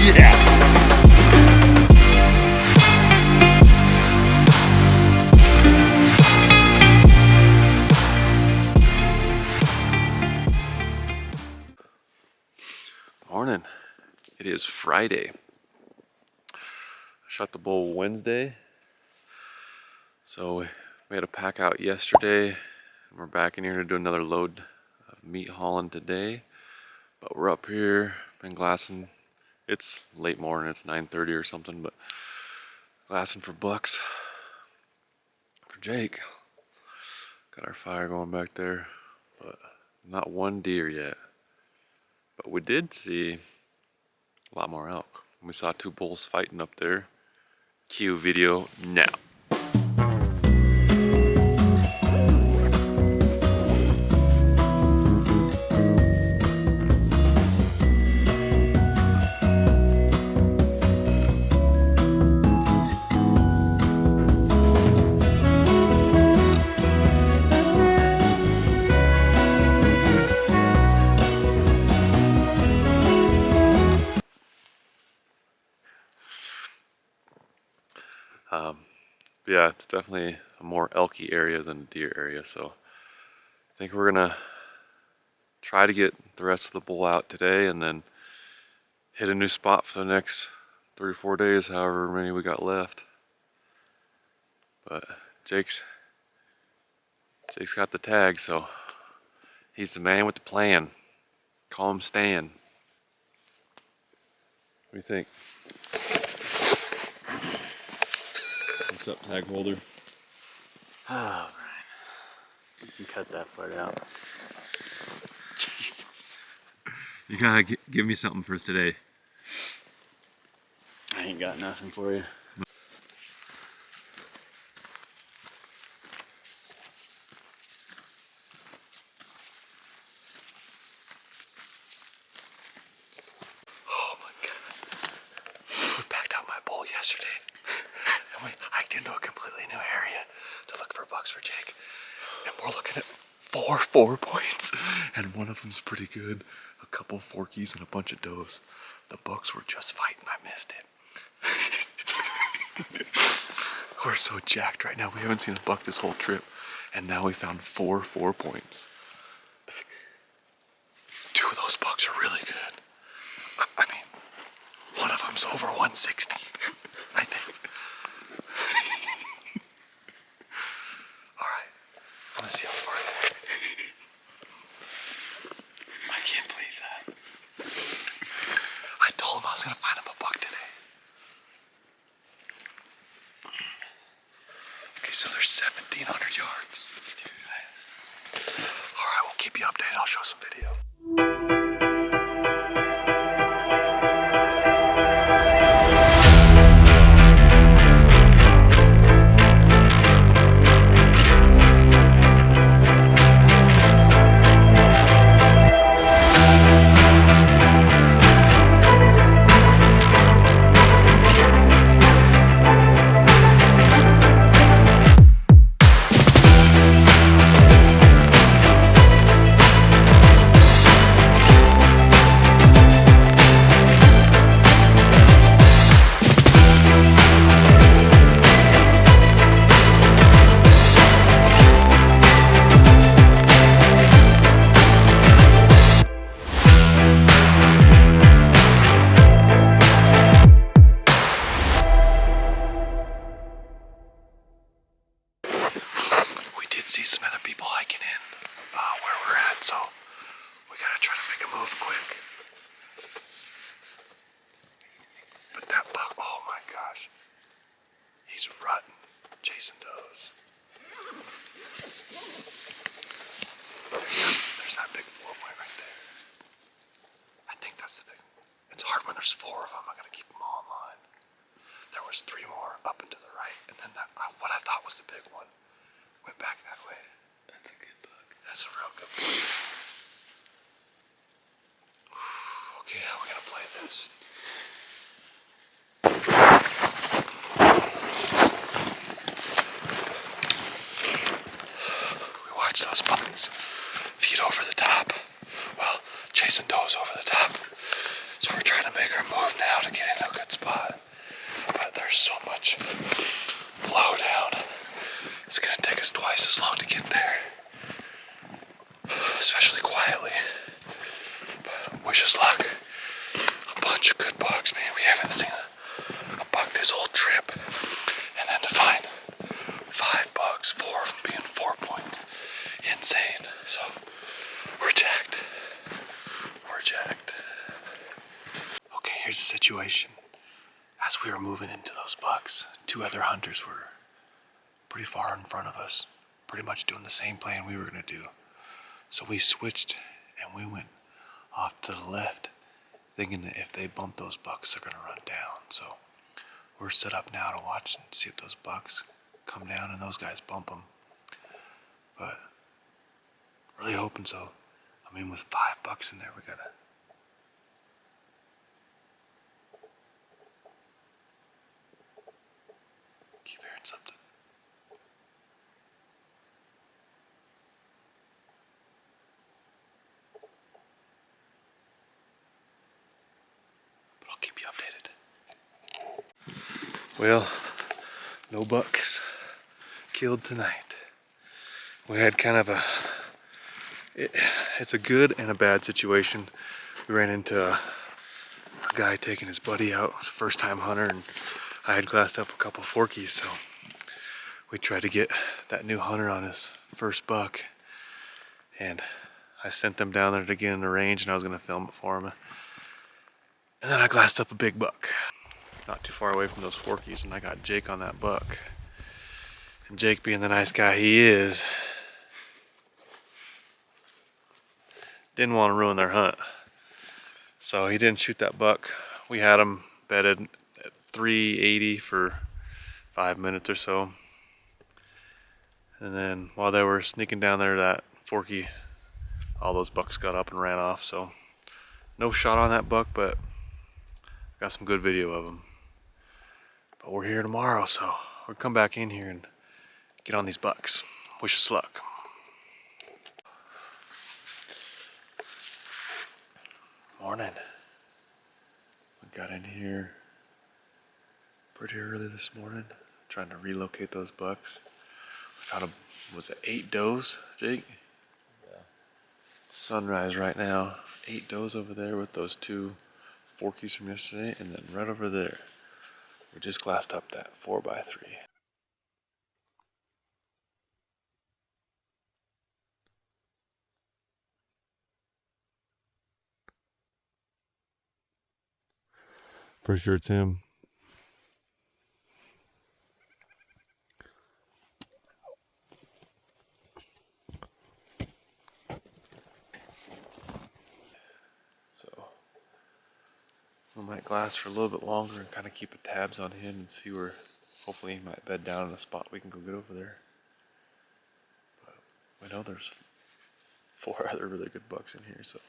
Yeah. Morning. It is Friday. I shot the bull Wednesday. So we made a pack out yesterday. And we're back in here to do another load of meat hauling today. But we're up here, been glassing. It's late morning, it's 9:30 or something, but glassing for bucks for Jake. Got our fire going back there, but not one deer yet. But we did see a lot more elk. We saw two bulls fighting up there. Cue video now. Yeah, it's definitely a more elky area than a deer area, so I think we're gonna try to get the rest of the bull out today and then hit a new spot for the next 3 or 4 days, however many we got left. But Jake's got the tag, so he's the man with the plan. Call him Stan. What do you think? What's up, tag holder? Oh, Brian. You can cut that part out. Jesus. You gotta give me something for today. I ain't got nothing for you. Oh my God. We packed out my bull yesterday. And we hiked into a completely new area to look for bucks for Jake. And we're looking at 4 points. And one of them's pretty good. A couple forkies and a bunch of does. The bucks were just fighting. I missed it. We're so jacked right now. We haven't seen a buck this whole trip. And now we found 4 points. 2 of those bucks are really good. I mean, one of them's over 160, I think. All right, let's see how far I get. I can't believe that. I told him I was gonna find him a buck today. Okay, so there's 1,700 yards. All right, we'll keep you updated. I'll show some video. See some other people hiking in where we're at, so we gotta try to make a move quick. But that buck, oh my gosh, he's rutting, chasing does. There's that big 4 point right there. I think that's the big one. It's hard when there's 4 of them. I gotta keep them all in line. There was 3 more up and to the right, and then that what I thought was the big one went back that way. That's a good buck. That's a real good buck. Okay, how are we gonna play this? We watch those bucks feed over the top. Well, chasing does over the top. So we're trying to make our move now to get good spot, but there's so much blowdown. It's gonna take us twice as long to get there, especially quietly. But wish us luck. A bunch of good bucks, man. We haven't seen a buck this whole trip, and then to find 5 bucks, 4 of them being 4 points, insane. So we're jacked. We're jacked. Okay, here's the situation. As we were moving into those bucks, 2 other hunters were pretty far in front of us, pretty much doing the same plan we were gonna do. So we switched and we went off to the left, thinking that if they bump those bucks, they're gonna run down. So we're set up now to watch and see if those bucks come down and those guys bump them. But really hoping so. I mean, with 5 bucks in there, we gotta. Keep hearing something. But I'll keep you updated. Well, no bucks killed tonight. We had kind of it's a good and a bad situation. We ran into a guy taking his buddy out. It was a first time hunter, and I had glassed up a couple forkies, so we tried to get that new hunter on his first buck, and I sent them down there to get in the range, and I was gonna film it for him. And then I glassed up a big buck, not too far away from those forkies, and I got Jake on that buck. And Jake, being the nice guy he is, didn't want to ruin their hunt. So he didn't shoot that buck. We had him bedded at 380 for 5 minutes or so. And then while they were sneaking down there, that forky, all those bucks got up and ran off. So no shot on that buck, but got some good video of him. But we're here tomorrow, so we'll come back in here and get on these bucks. Wish us luck. Morning. We got in here pretty early this morning, trying to relocate those bucks. We found was it 8 does, Jake? Yeah. Sunrise right now. 8 does over there with those 2 forkies from yesterday, and then right over there, we just glassed up that 4x3. Pretty sure it's him. So we might glass for a little bit longer and kind of keep tabs on him and see where, hopefully he might bed down in a spot we can go get over there. But we know there's 4 other really good bucks in here, so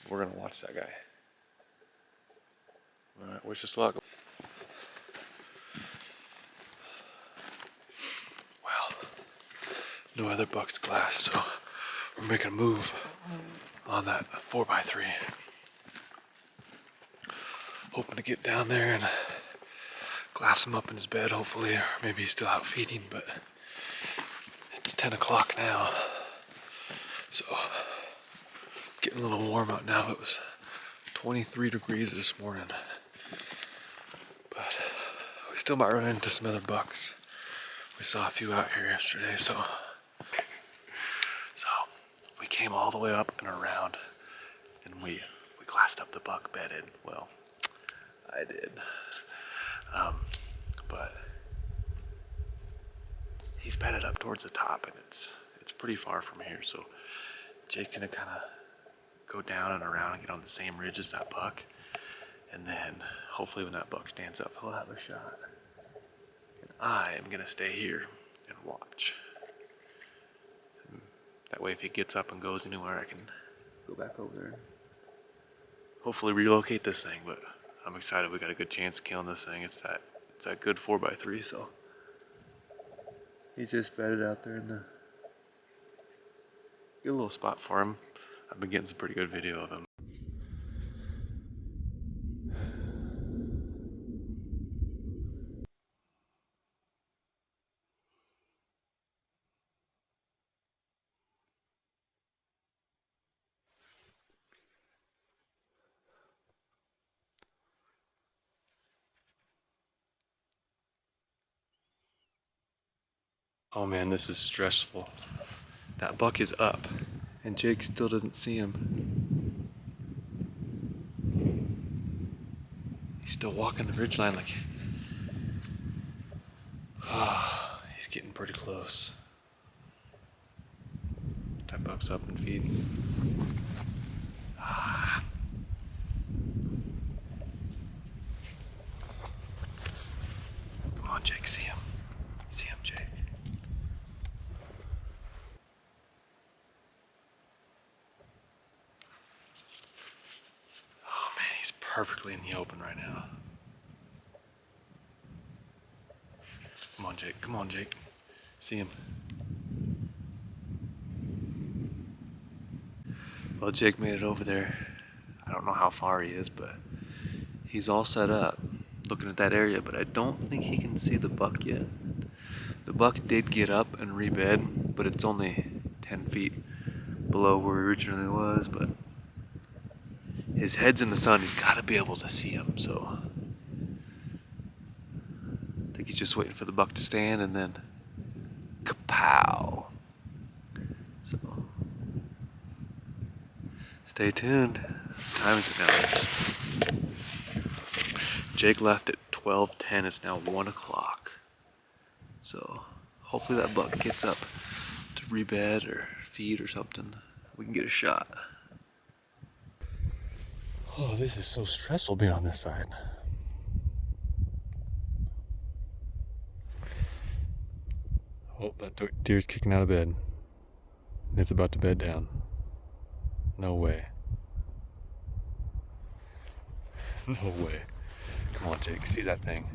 we're gonna watch that guy. Alright, wish us luck. Well, no other bucks glass, so we're making a move on that 4x3. Hoping to get down there and glass him up in his bed, hopefully, or maybe he's still out feeding, but it's 10 o'clock now. So, getting a little warm out now. It was 23 degrees this morning. But we still might run into some other bucks. We saw a few out here yesterday, so we came all the way up and around, and we glassed up the buck bedded. Well, I did. But he's bedded up towards the top, and it's pretty far from here, so Jake's gonna kind of go down and around and get on the same ridge as that buck, and then hopefully when that buck stands up, he'll have a shot. And I am gonna stay here and watch. And that way, if he gets up and goes anywhere, I can go back over there and hopefully relocate this thing. But I'm excited. We got a good chance of killing this thing. It's that good 4x3. So he's just bedded out there in the. Get a little spot for him. I've been getting some pretty good video of him. Oh man, this is stressful. That buck is up, and Jake still doesn't see him. He's still walking the ridgeline like... he's getting pretty close. That buck's up and feeding. Come on, Jake, see him. See him, Jake. Oh man, he's perfectly in the open right now. Come on, Jake. Come on, Jake. See him. Well, Jake made it over there. I don't know how far he is, but he's all set up, looking at that area, but I don't think he can see the buck yet. The buck did get up and rebed, but it's only 10 feet below where he originally was, but his head's in the sun. He's got to be able to see him, so I think he's just waiting for the buck to stand and then kapow. So stay tuned. What time is it now? Jake left at 12:10. It's now 1 o'clock. So hopefully that buck gets up to rebed or feed or something. We can get a shot. Oh, this is so stressful being on this side. Oh, that deer's kicking out of bed. It's about to bed down. No way. No way. Come on, Jake, see that thing.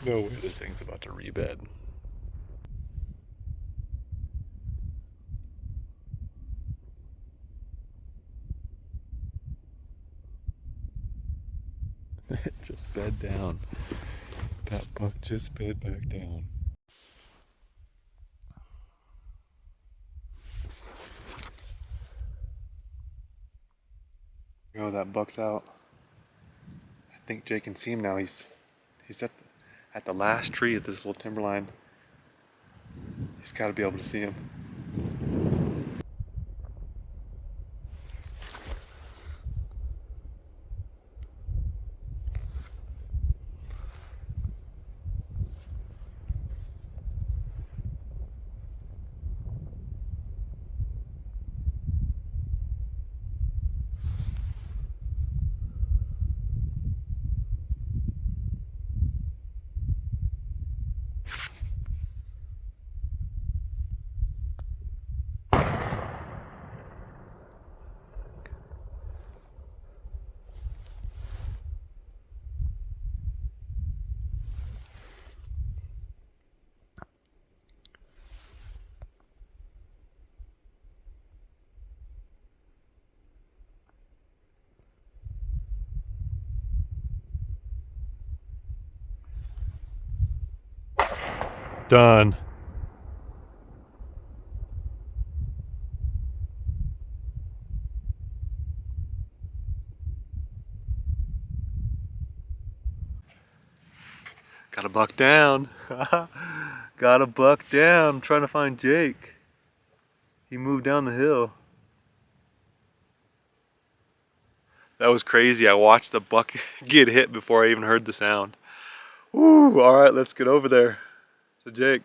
No way this thing's about to rebed. It just bed down. That buck just bed back down. Oh, that buck's out. I think Jake can see him now. He's at the last tree at this little timberline. He's got to be able to see him. Done. Got a buck down. Got a buck down. I'm trying to find Jake. He moved down the hill. That was crazy. I watched the buck get hit before I even heard the sound. Woo! All right, let's get over there. So Jake.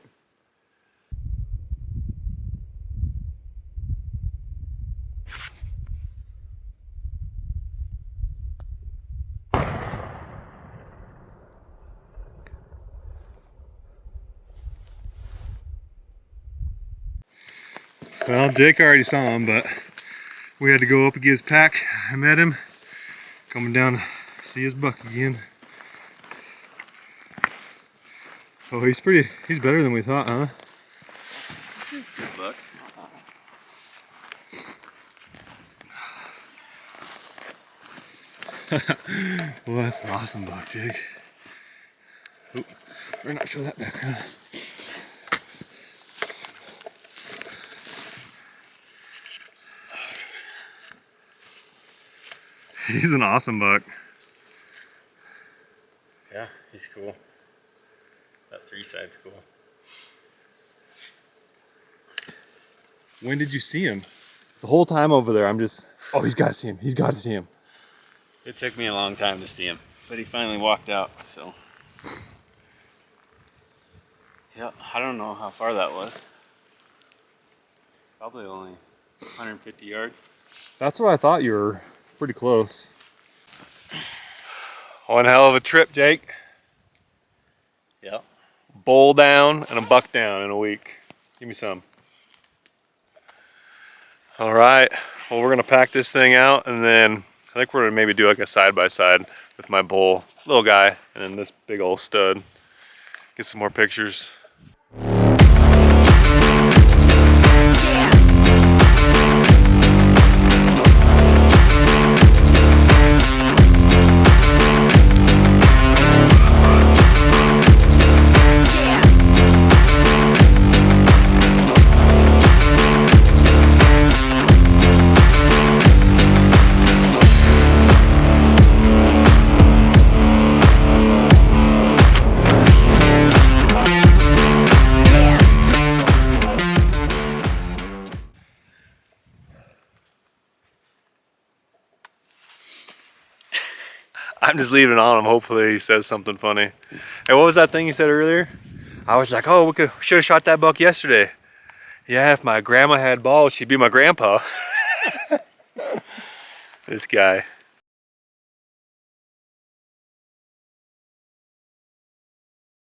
Well, Jake already saw him, but we had to go up and get his pack. I met him, coming down to see his buck again. Oh, he's better than we thought, huh? Good buck. Well, that's an awesome buck, Jake. Oh, better not show that back, huh? He's an awesome buck. Yeah, he's cool. That 3-side's cool. When did you see him? The whole time over there, I'm just, oh, he's got to see him. He's got to see him. It took me a long time to see him, but he finally walked out, so. Yeah, I don't know how far that was. Probably only 150 yards. That's what I thought. You were pretty close. One hell of a trip, Jake. Yep. Bull down and a buck down in a week. Give me some. All right. Well, we're gonna pack this thing out, and then I think we're gonna maybe do like a side-by-side with my bull, little guy, and then this big old stud. Get some more pictures. I'm just leaving it on him. Hopefully he says something funny. Hey, what was that thing you said earlier? I was like, oh, we should have shot that buck yesterday. Yeah, if my grandma had balls, she'd be my grandpa. This guy.